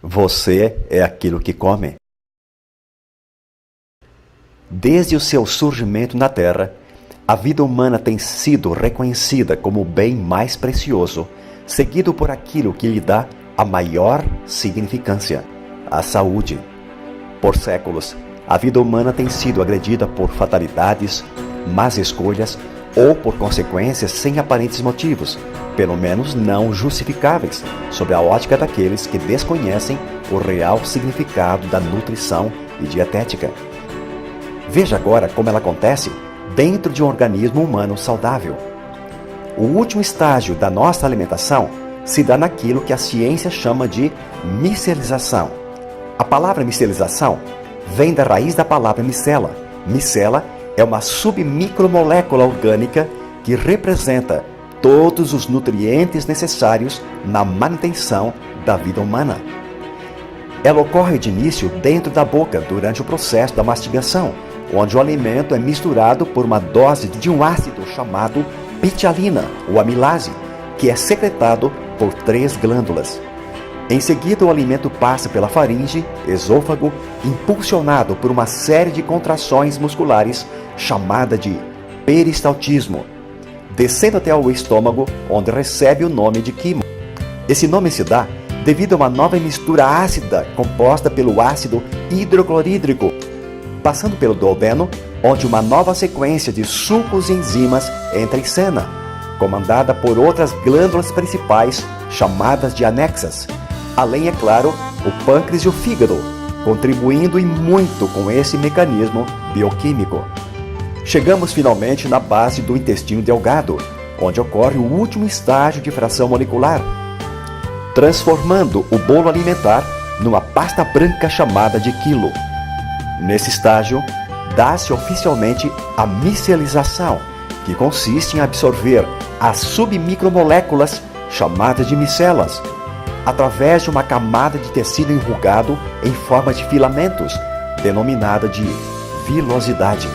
Você é aquilo que come. Desde o seu surgimento na Terra, a vida humana tem sido reconhecida como o bem mais precioso, seguido por aquilo que lhe dá a maior significância, a saúde. Por séculos, a vida humana tem sido agredida por fatalidades, más escolhas ou por consequências sem aparentes motivos, pelo menos não justificáveis, sob a ótica daqueles que desconhecem o real significado da nutrição e dietética. Veja agora como ela acontece dentro de um organismo humano saudável. O último estágio da nossa alimentação se dá naquilo que a ciência chama de micelização. A palavra micelização vem da raiz da palavra micela. Micela é uma submicromolécula orgânica que representa todos os nutrientes necessários na manutenção da vida humana. Ela ocorre de início dentro da boca durante o processo da mastigação, onde o alimento é misturado por uma dose de um ácido chamado pitialina, ou amilase, que é secretado por 3 glândulas. Em seguida, o alimento passa pela faringe, esôfago, impulsionado por uma série de contrações musculares chamada de peristaltismo, descendo até o estômago, onde recebe o nome de quimo. Esse nome se dá devido a uma nova mistura ácida composta pelo ácido hidroclorídrico, passando pelo duodeno, onde uma nova sequência de sucos e enzimas entra em cena, comandada por outras glândulas principais chamadas de anexas, além, é claro, o pâncreas e o fígado, contribuindo e muito com esse mecanismo bioquímico. Chegamos finalmente na base do intestino delgado, onde ocorre o último estágio de fração molecular, transformando o bolo alimentar numa pasta branca chamada de quilo. Nesse estágio, dá-se oficialmente a micelização, que consiste em absorver as submicromoléculas chamadas de micelas, através de uma camada de tecido enrugado em forma de filamentos, denominada de vilosidade.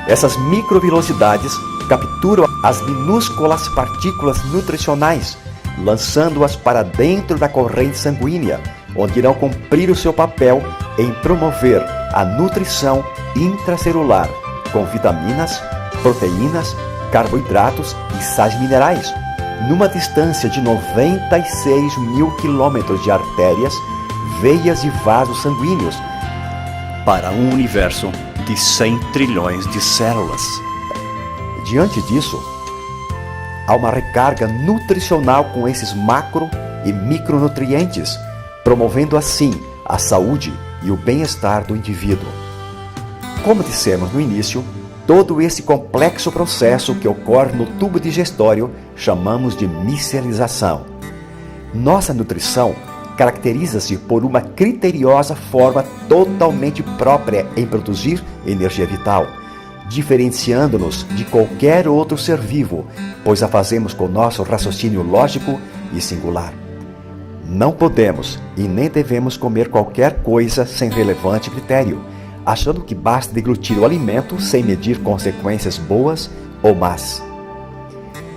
Essas microvilosidades capturam as minúsculas partículas nutricionais, lançando-as para dentro da corrente sanguínea, onde irão cumprir o seu papel em promover a nutrição intracelular, com vitaminas, proteínas, carboidratos e sais minerais, numa distância de 96 mil quilômetros de artérias, veias e vasos sanguíneos, para um universo de 100 trilhões de células. Diante disso, há uma recarga nutricional com esses macro e micronutrientes, promovendo assim a saúde e o bem-estar do indivíduo. Como dissemos no início, todo esse complexo processo que ocorre no tubo digestório chamamos de micelização. Nossa nutrição caracteriza-se por uma criteriosa forma totalmente própria em produzir energia vital, diferenciando-nos de qualquer outro ser vivo, pois a fazemos com nosso raciocínio lógico e singular. Não podemos e nem devemos comer qualquer coisa sem relevante critério, achando que basta deglutir o alimento sem medir consequências boas ou más.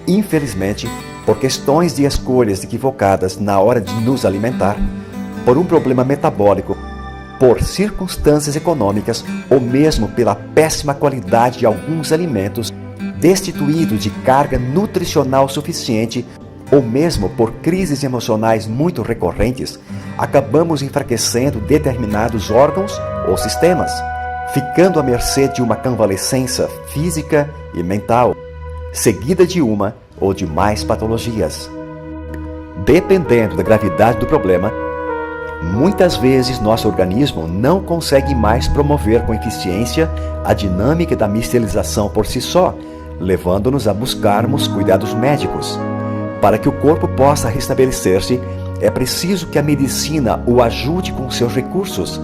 Infelizmente, por questões de escolhas equivocadas na hora de nos alimentar, por um problema metabólico, por circunstâncias econômicas ou mesmo pela péssima qualidade de alguns alimentos, destituídos de carga nutricional suficiente, ou mesmo por crises emocionais muito recorrentes, acabamos enfraquecendo determinados órgãos ou sistemas, ficando à mercê de uma convalescença física e mental, seguida de uma ou de mais patologias. Dependendo da gravidade do problema, muitas vezes nosso organismo não consegue mais promover com eficiência a dinâmica da micelização por si só, levando-nos a buscarmos cuidados médicos. Para que o corpo possa restabelecer-se, é preciso que a medicina o ajude com seus recursos,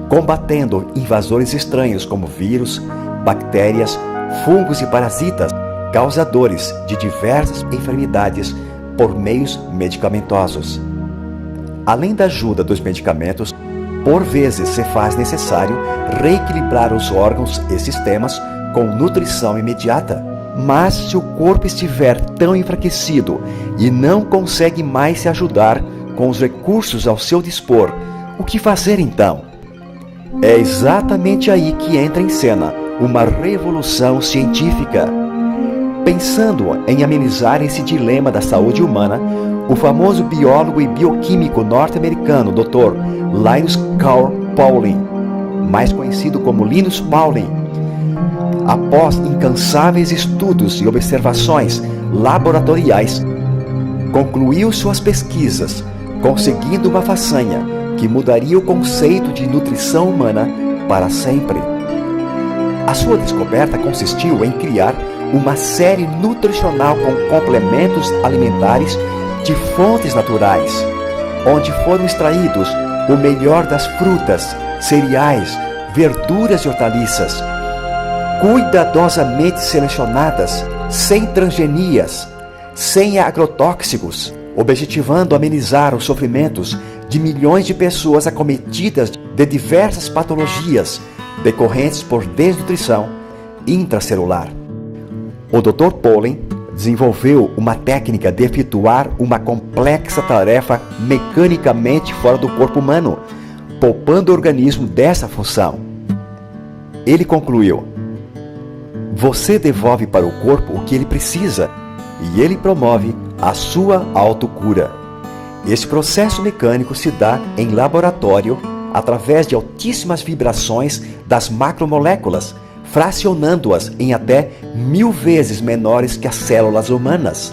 combatendo invasores estranhos como vírus, bactérias, fungos e parasitas, causadores de diversas enfermidades por meios medicamentosos. Além da ajuda dos medicamentos, por vezes se faz necessário reequilibrar os órgãos e sistemas com nutrição imediata. Mas se o corpo estiver tão enfraquecido e não consegue mais se ajudar, com os recursos ao seu dispor, o que fazer então? É exatamente aí que entra em cena uma revolução científica. Pensando em amenizar esse dilema da saúde humana, o famoso biólogo e bioquímico norte-americano Dr. Linus Carl Pauling, mais conhecido como Linus Pauling, após incansáveis estudos e observações laboratoriais, concluiu suas pesquisas, conseguindo uma façanha que mudaria o conceito de nutrição humana para sempre. A sua descoberta consistiu em criar uma série nutricional com complementos alimentares de fontes naturais, onde foram extraídos o melhor das frutas, cereais, verduras e hortaliças, cuidadosamente selecionadas, sem transgenias, sem agrotóxicos, objetivando amenizar os sofrimentos de milhões de pessoas acometidas de diversas patologias decorrentes por desnutrição intracelular. O Dr. Pauling desenvolveu uma técnica de efetuar uma complexa tarefa mecanicamente fora do corpo humano, poupando o organismo dessa função. Ele concluiu: você devolve para o corpo o que ele precisa e ele promove a sua autocura. Esse processo mecânico se dá em laboratório através de altíssimas vibrações das macromoléculas, fracionando-as em até 1000 vezes menores que as células humanas.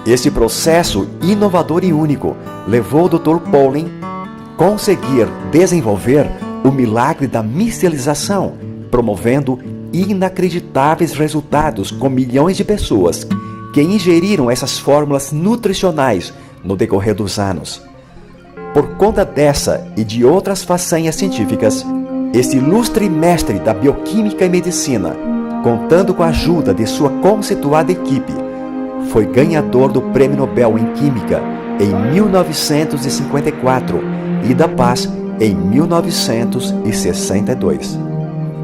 Esse processo inovador e único levou o Dr. Pauling a conseguir desenvolver o milagre da micelização, promovendo inacreditáveis resultados com milhões de pessoas que ingeriram essas fórmulas nutricionais no decorrer dos anos. Por conta dessa e de outras façanhas científicas, esse ilustre mestre da bioquímica e medicina, contando com a ajuda de sua conceituada equipe, foi ganhador do Prêmio Nobel em Química em 1954 e da Paz em 1962.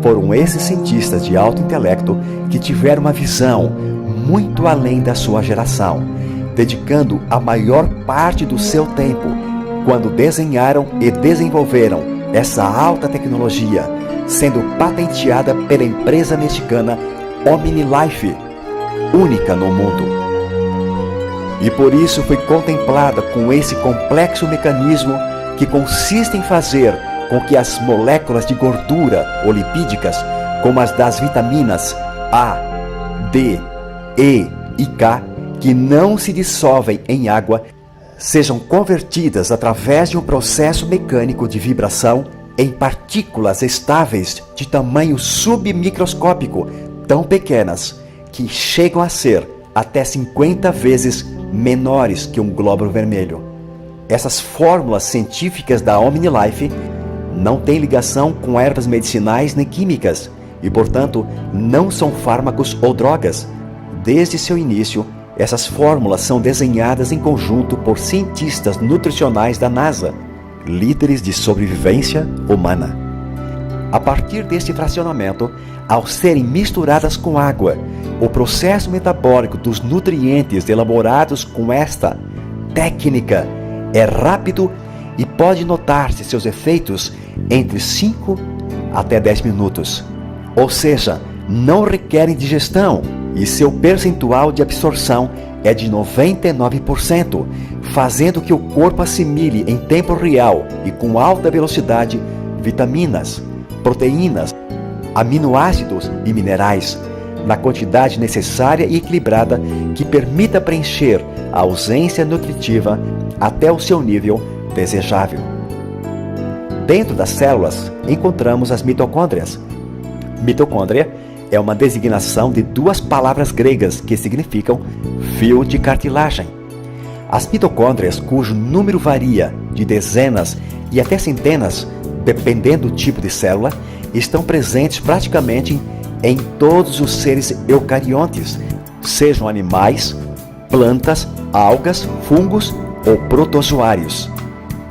Foram esses cientistas de alto intelecto que tiveram uma visão muito além da sua geração, dedicando a maior parte do seu tempo quando desenharam e desenvolveram essa alta tecnologia, sendo patenteada pela empresa mexicana OmniLife, única no mundo. E por isso foi contemplada com esse complexo mecanismo que consiste em fazer com que as moléculas de gordura ou lipídicas, como as das vitaminas A, D, E e K, que não se dissolvem em água, sejam convertidas através de um processo mecânico de vibração em partículas estáveis de tamanho submicroscópico, tão pequenas que chegam a ser até 50 vezes menores que um glóbulo vermelho. Essas fórmulas científicas da OmniLife não têm ligação com ervas medicinais nem químicas e, portanto, não são fármacos ou drogas. Desde seu início, essas fórmulas são desenhadas em conjunto por cientistas nutricionais da NASA, líderes de sobrevivência humana. A partir deste fracionamento, ao serem misturadas com água, o processo metabólico dos nutrientes elaborados com esta técnica é rápido e pode notar-se seus efeitos entre 5 até 10 minutos. Ou seja, não requerem digestão e seu percentual de absorção é de 99%, fazendo que o corpo assimile em tempo real e com alta velocidade vitaminas, proteínas, aminoácidos e minerais, na quantidade necessária e equilibrada que permita preencher a ausência nutritiva até o seu nível desejável. Dentro das células encontramos as mitocôndrias. Mitocôndria é uma designação de duas palavras gregas que significam fio de cartilagem. As mitocôndrias, cujo número varia de dezenas e até centenas, dependendo do tipo de célula, estão presentes praticamente em todos os seres eucariontes, sejam animais, plantas, algas, fungos ou protozoários.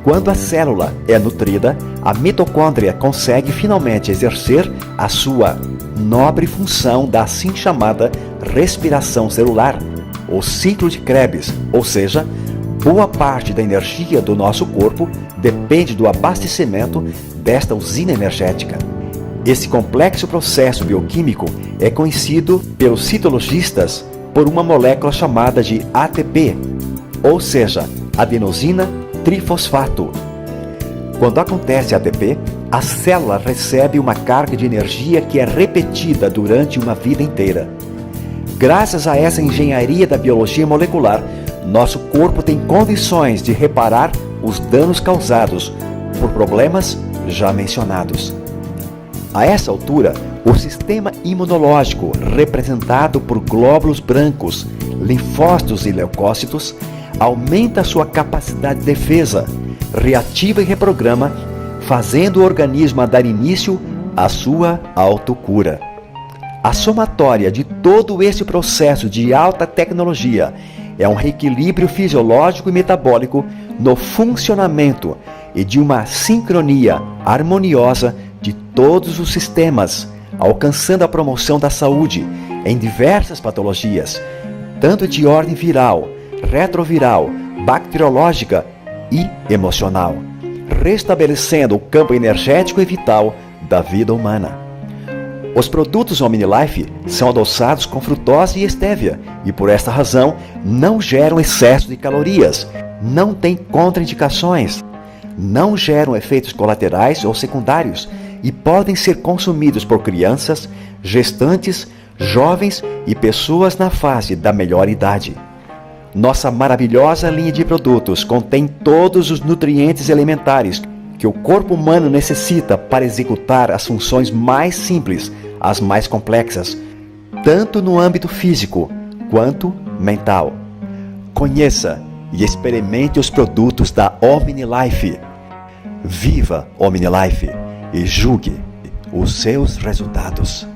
Quando a célula é nutrida, a mitocôndria consegue finalmente exercer a sua nobre função da assim chamada respiração celular, ou ciclo de Krebs, ou seja, Boa parte da energia do nosso corpo depende do abastecimento desta usina energética. Esse complexo processo bioquímico é conhecido pelos citologistas por uma molécula chamada de ATP, ou seja, adenosina trifosfato. Quando acontece ATP, a célula recebe uma carga de energia que é repetida durante uma vida inteira. Graças a essa engenharia da biologia molecular, nosso corpo tem condições de reparar os danos causados por problemas já mencionados. A essa altura, o sistema imunológico, representado por glóbulos brancos, linfócitos e leucócitos, aumenta sua capacidade de defesa, reativa e reprograma, fazendo o organismo dar início à sua autocura. A somatória de todo esse processo de alta tecnologia é um reequilíbrio fisiológico e metabólico no funcionamento e de uma sincronia harmoniosa de todos os sistemas, alcançando a promoção da saúde em diversas patologias, tanto de ordem viral, retroviral, bacteriológica e emocional, restabelecendo o campo energético e vital da vida humana. Os produtos OmniLife são adoçados com frutose e estévia e, por esta razão, não geram excesso de calorias, não têm contraindicações, não geram efeitos colaterais ou secundários e podem ser consumidos por crianças, gestantes, jovens e pessoas na fase da melhor idade. Nossa maravilhosa linha de produtos contém todos os nutrientes elementares que o corpo humano necessita para executar as funções mais simples às mais complexas, tanto no âmbito físico quanto mental. Conheça e experimente os produtos da OmniLife. Viva OmniLife e julgue os seus resultados.